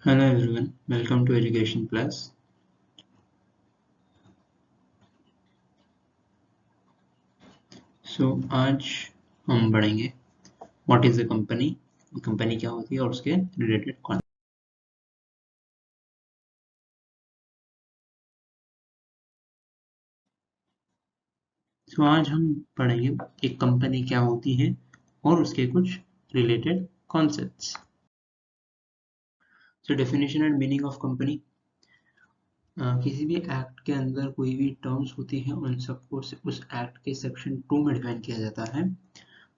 Hello everyone, welcome to Education Plus. आज हम पढ़ेंगे what is a company, company क्या होती है और उसके रिलेटेड कॉन्सेप्ट। आज हम पढ़ेंगे एक कंपनी क्या होती है और उसके कुछ related concepts. Definition and meaning of company. किसी भी एक्ट के अंदर कोई भी टर्म्स होती है उन सबको उस एक्ट के सेक्शन 2 में डिफाइन किया जाता है।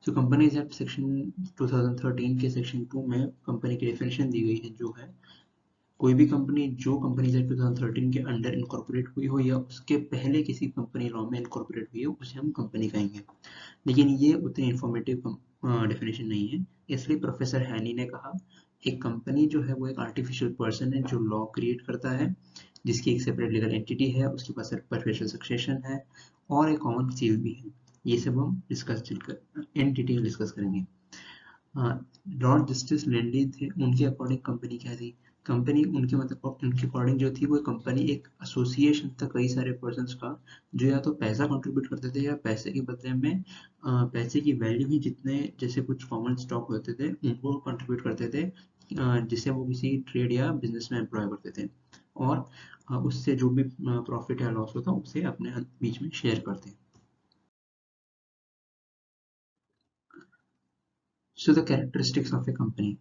कंपनीज एक्ट सेक्शन 2013 के सेक्शन 2 में कंपनी की डेफिनेशन दी गई है, जो है कोई भी कंपनी जो कंपनीज एक्ट 2013 के अंडर इनकॉर्पोरेट हुई हो या उसके पहले किसी कंपनी लॉ में इनकॉर्पोरेट हुई हो, उसे हम कंपनी कहेंगे। लेकिन ये उतनी इंफॉर्मेटिव डेफिनेशन नहीं है, इसलिए प्रोफेसर हैनी ने कहा एक कंपनी जो है वो एक आर्टिफिशियल पर्सन है जो लॉ क्रिएट करता है, जिसकी एक सेपरेट लीगल एंटिटी है, उसके पास परपेचुअल सक्सेशन है और एक कॉमन सील भी है। ये सब हम डिस्कस इन डिटेल डिस्कस करेंगे। लॉर्ड जस्टिस लेंडी थे, उनके अकॉर्डिंग कंपनी क्या थी? कंपनी उनके मतलब उनके अकॉर्डिंग जो थी वो कंपनी एक एसोसिएशन था कई सारे पर्सन्स का, जो या तो पैसा कंट्रीब्यूट करते थे या पैसे के बदले में पैसे की वैल्यू ही जितने जैसे कुछ कॉमन स्टॉक होते थे उनको कंट्रीब्यूट करते थे, जिससे वो किसी ट्रेड या बिजनेस में एम्प्लॉय करते थे और उससे जो भी प्रॉफिट या लॉस होता उसे अपने बीच में शेयर करते। So the characteristics of A company.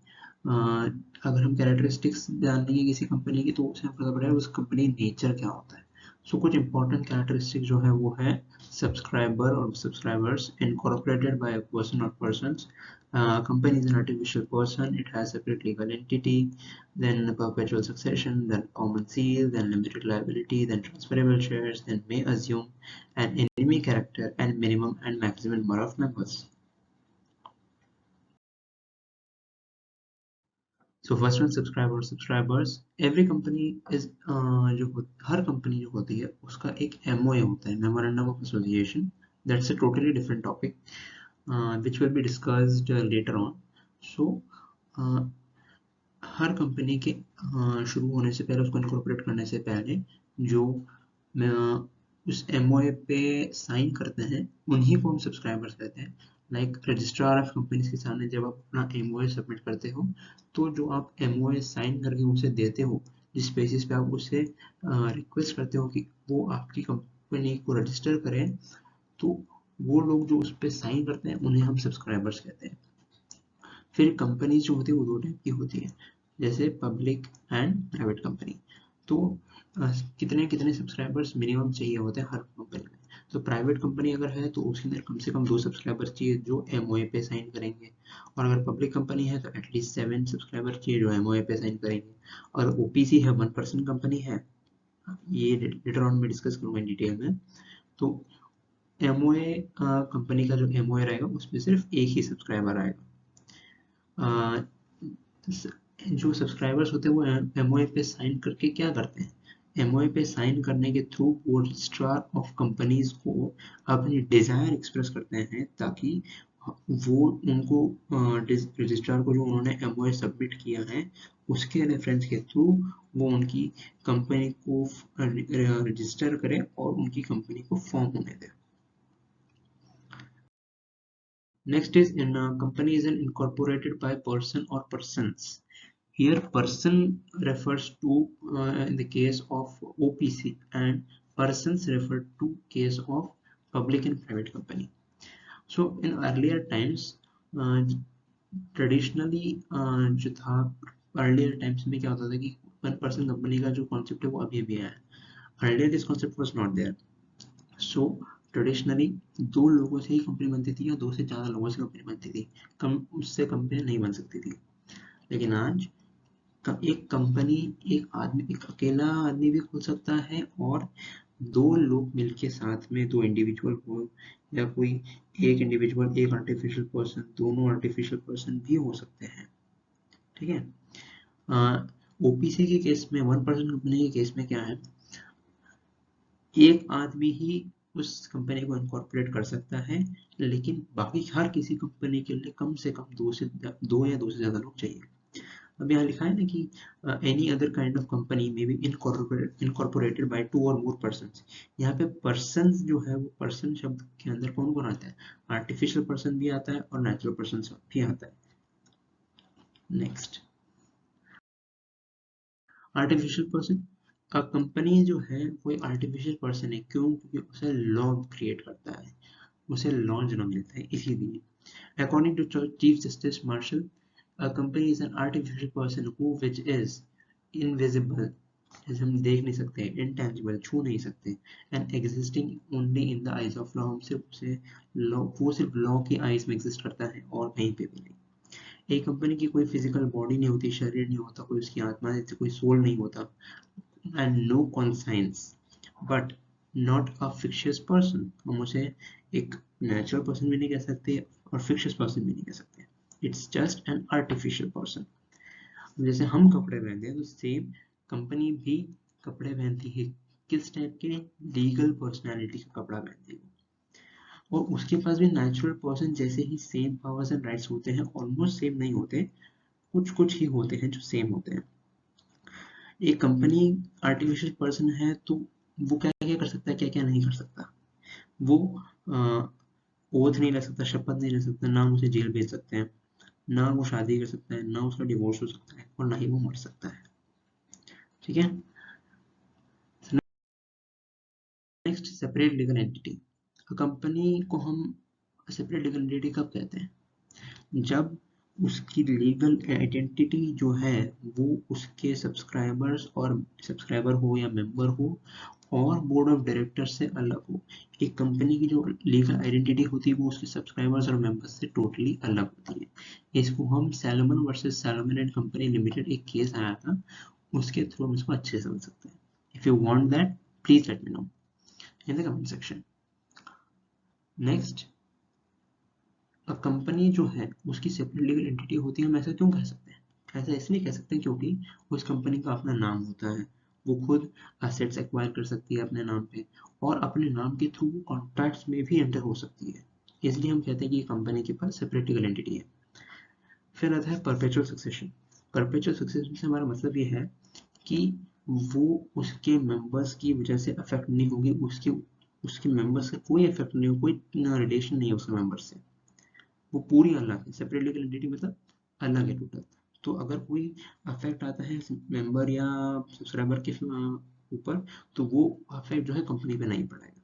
अगर हम कैरेक्टरिस्टिक्स जान लेंगे किसी कंपनी की तो उसे हमें पता पड़ेगा उस कंपनी नेचर क्या होता है। कुछ इंपॉर्टेंट कैरेक्टरिस्टिक जो है वो है सब्सक्राइबर और subscribers, incorporated by a person और persons, company is an artificial person, it has separate legal entity, then perpetual succession, then common seal, then limited liability, then transferable shares, then may assume an enemy character and minimum and maximum number of members. First one subscribers. Every company is her company जो होती है उसका एक MOA होता है, memorandum of association. That's a totally different topic which will be discussed later on. So her company के शुरू होने से पहले, उसको इनकॉर्पोरेट करने से पहले जो उस एमओए पे साइन करते हैं उन्हीं को हम सब्सक्राइबर्स कहते हैं। लाइक रजिस्ट्रार ऑफ कंपनीज के सामने जब आप अपना एमओए सबमिट करते हो तो जो आप एमओए साइन करके उसे देते हो, जिस बेसिस पे आप उससे रिक्वेस्ट करते हो कि वो आपकी कंपनी को रजिस्टर करें, तो वो लोग जो उस पर साइन करते हैं उन्हें हम सब्सक्राइबर्स कहते हैं। फिर कंपनी जो होती है वो दो टाइप की होती है, जैसे पब्लिक एंड प्राइवेट कंपनी। तो कितने कितने सब्सक्राइबर्स मिनिमम चाहिए होते हैं हर कंपनी में। तो प्राइवेट कंपनी अगर है तो उसके अंदर कम से कम 2 सब्सक्राइबर्स चाहिए जो एमओए पे साइन करेंगे, और अगर पब्लिक कंपनी है तो एटलीस्ट 7 सब्सक्राइबर चाहिए जो एमओए पे साइन करेंगे। और ओपीसी है, 1 पर्सन कंपनी है, ये लेटर ऑन में डिस्कस करूंगा डिटेल में। तो एमओए कंपनी का जो एमओए रहेगा उसमें सिर्फ एक ही सब्सक्राइबर आएगा। जो सब्सक्राइबर्स होते हैं वो एमओए पे साइन करके क्या करते हैं? एमओए पे साइन करने के थ्रू वो रजिस्ट्रार ऑफ कंपनीज को अपनी डिजायर एक्सप्रेस करते हैं, ताकि वो उनको रजिस्ट्रार को जो उन्होंने एमओए सबमिट किया है उसके रेफरेंस के थ्रू वो उनकी कंपनी को रजिस्टर करें और उनकी कंपनी को फॉर्म होने दें। Next is in company is incorporated by person or persons. Here person refers to in the case of OPC, and persons refer to case of public and private company. So in earlier times, uh, traditionally जो था earlier times में क्या होता था कि 1 person company का जो concept है वो अभी भी है। Earlier this concept was not there. So traditionally 2 लोगों से ही कंपनी बनती थी या 2 से ज़्यादा लोगों से कंपनी बनती थी, कम उससे कंपनी नहीं बन सकती थी। लेकिन आज एक कंपनी एक आदमी, एक अकेला आदमी भी खोल सकता है, और 2 लोग मिलके साथ में 2 इंडिविजुअल हो या कोई एक इंडिविजुअल एक आर्टिफिशियल पर्सन, दोनों आर्टिफिशियल पर्सन भी हो सकते हैं। ठीक है। ओपीसी के केस में, 1 पर्सन कंपनी के केस में क्या है, एक आदमी ही उस कंपनी को इनकॉर्पोरेट कर सकता है, लेकिन बाकी हर किसी कंपनी के लिए कम से कम 2 या 2 से ज़्यादा लोग चाहिए। अब यहाँ लिखा है ना कि any other kind of company may be incorporated by 2 और मोर पर्सन्स। यहाँ पे पर्सन जो है वो पर्सन शब्द के अंदर कौन कौन आता है? आर्टिफिशियल पर्सन भी आता है और नेचुरल पर्सन भी आता है। Next, artificial person. कंपनी जो है वो एक आर्टिफिशियल पर्सन है, क्यों? क्योंकि उसे लॉ क्रिएट करता है, उसे लॉ जन्म मिलता है, इसीलिए। According to chief justice Marshall, a company is an artificial person who which is invisible, जैसे हम देख नहीं सकते, intangible छू नहीं सकते, and existing only in the eyes of law, हम सिर्फ उसे लॉ, वो सिर्फ लॉ की आईज में एग्जिस्ट करता है और कहीं पे भी नहीं। एक कंपनी की कोई फिजिकल बॉडी नहीं होती, शरीर नहीं होता, कोई उसकी आत्मा नहीं होती, कोई सोल नहीं होता, and no conscience, but not a fictitious person. हम उसे एक नेचुरल पर्सन भी नहीं कह सकते और फिक्शियस पर्सन भी नहीं कह सकते। It's just an artificial person. जैसे हम कपड़े पहनते हैं तो सेम कंपनी भी कपड़े पहनती है, किस टाइप के? लीगल पर्सनैलिटी का कपड़ा पहनती है, और उसके पास भी नेचुरल पर्सन जैसे ही सेम पावर्स एंड राइट्स होते हैं, ऑलमोस्ट सेम नहीं होते, कुछ कुछ ही होते हैं जो सेम होते हैं। एक कंपनी आर्टिफिशियल पर्सन है तो वो क्या क्या कर सकता है, क्या क्या नहीं कर सकता? वो ओथ नहीं ले सकता, शपथ नहीं ले सकता, ना उसे जेल भेज सकते हैं, ना वो शादी कर सकता है, ना उसका डिवोर्स हो सकता है, और ना ही वो मर सकता है। ठीक है। Next, separate legal entity. Company को हम सेपरेट लीगल एंटिटी कब कहते हैं? जब उसकी लीगल आइडेंटिटी जो है वो उसके सब्सक्राइबर्स और सब्सक्राइबर हो या मेंबर हो और बोर्ड ऑफ डायरेक्टर्स से अलग हो। एक कंपनी की जो लीगल आइडेंटिटी होती है वो उसके सब्सक्राइबर्स और मेंबर्स से टोटली अलग होती है। इसको हम Salomon versus Salomon and company limited, एक केस आया था, उसके थ्रू हम इसको अच्छे से समझ सकते हैं। If you want that, please let me know in the comment section. Next, company जो है उसकी सेपरेट लीगल एंटिटी होती है, हम ऐसा क्यों कह सकते हैं? ऐसा इसलिए कह सकते हैं क्योंकि उस कंपनी का अपना नाम होता है, वो खुद असेट्स एक्वायर कर सकती है अपने नाम पे, और अपने नाम के थ्रू कॉन्ट्रैक्ट्स में भी एंटर हो सकती है, इसलिए हम कहते हैं कि कंपनी के पास सेपरेट लीगल एंटिटी है। फिर आता है परपेचुअल सक्सेशन। परपेचुअल सक्सेशन से हमारा मतलब ये है कि वो उसके मेंबर्स की वजह से अफेक्ट नहीं होगी, उसके उसके मेंबर्स का कोई इफेक्ट नहीं हो, कोई रिलेशन नहीं है उसके मेंबर्स से, वो पूरी अलग है। सेपरेट लीगल एंटिटी मतलब अलग है टोटल। तो अगर कोई अफेक्ट आता है मेंबर या सब्सक्राइबर के ऊपर, तो वो अफेक्ट जो है कंपनी पे नहीं पड़ेगा।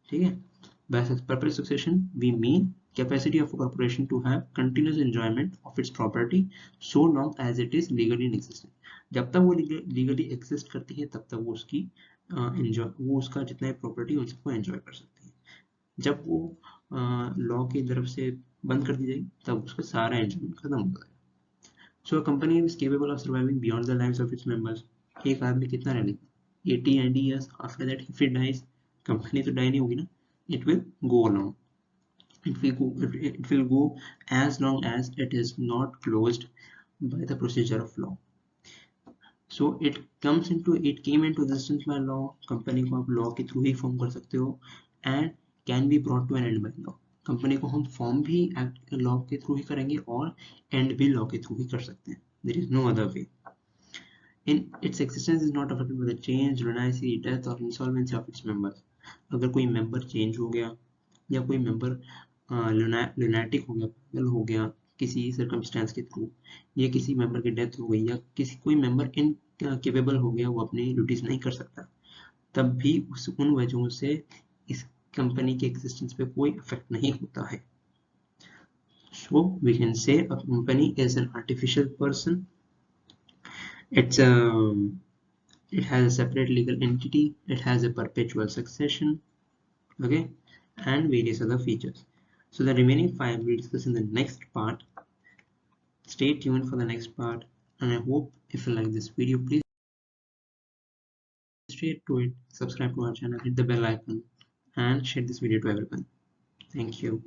ठीक है। By purpose succession we mean capacity of a corporation to have continuous enjoyment of its property so long as it is legally in existence। जब तक वो legally exist करती है तब तक वो उसकी enjoy, वो उसका जितना प्रॉपर्टी उन सबको एंजॉय कर सकती है। जब वो लॉ की तरफ से बंद कर दी जाएगी तब उसका सारा एंजॉयमेंट खत्म हो जाएगा। So a company is capable of surviving beyond the lives of its members. एक आदमी कितना रह लेगा? 80-90 years after that if it dies, company तो डाई नहीं होगी ना, it will go along, it will go as long as it is not closed by the procedure of law. So it came into existence by law। Company को आप law के through ही form कर सकते हो, and can be brought to an end by law. Company को हम form भी law के थ्रू ही करेंगे और एंड भी लॉ के थ्रू ही कर सकते हैं। There is no other way. In its existence is not affected by the change, lunacy, death or insolvency of its members। अगर कोई मेंबर चेंज हो गया या कोई मेंबर लुनाटिक हो गया, पागल हो गया किसी सर्कमस्टेंस के थ्रू, या किसी मेंबर की डेथ हो गई, या किसी कोई मेंबर इनकेपेबल हो गया, वो अपनी ड्यूटीज नहीं कर सकता, तब भी उन वजहों से इस कंपनी के एग्जिस्टेंस पे कोई इफेक्ट नहीं होता है। So we can say a company is an artificial person। It's it has a separate legal entity, it has a perpetual succession, okay, and various other features. So the remaining 5 we'll discuss in the next part. Stay tuned for the next part, and I hope if you like this video, please straight to it, subscribe to our channel, hit the bell icon, and share this video to everyone. Thank you.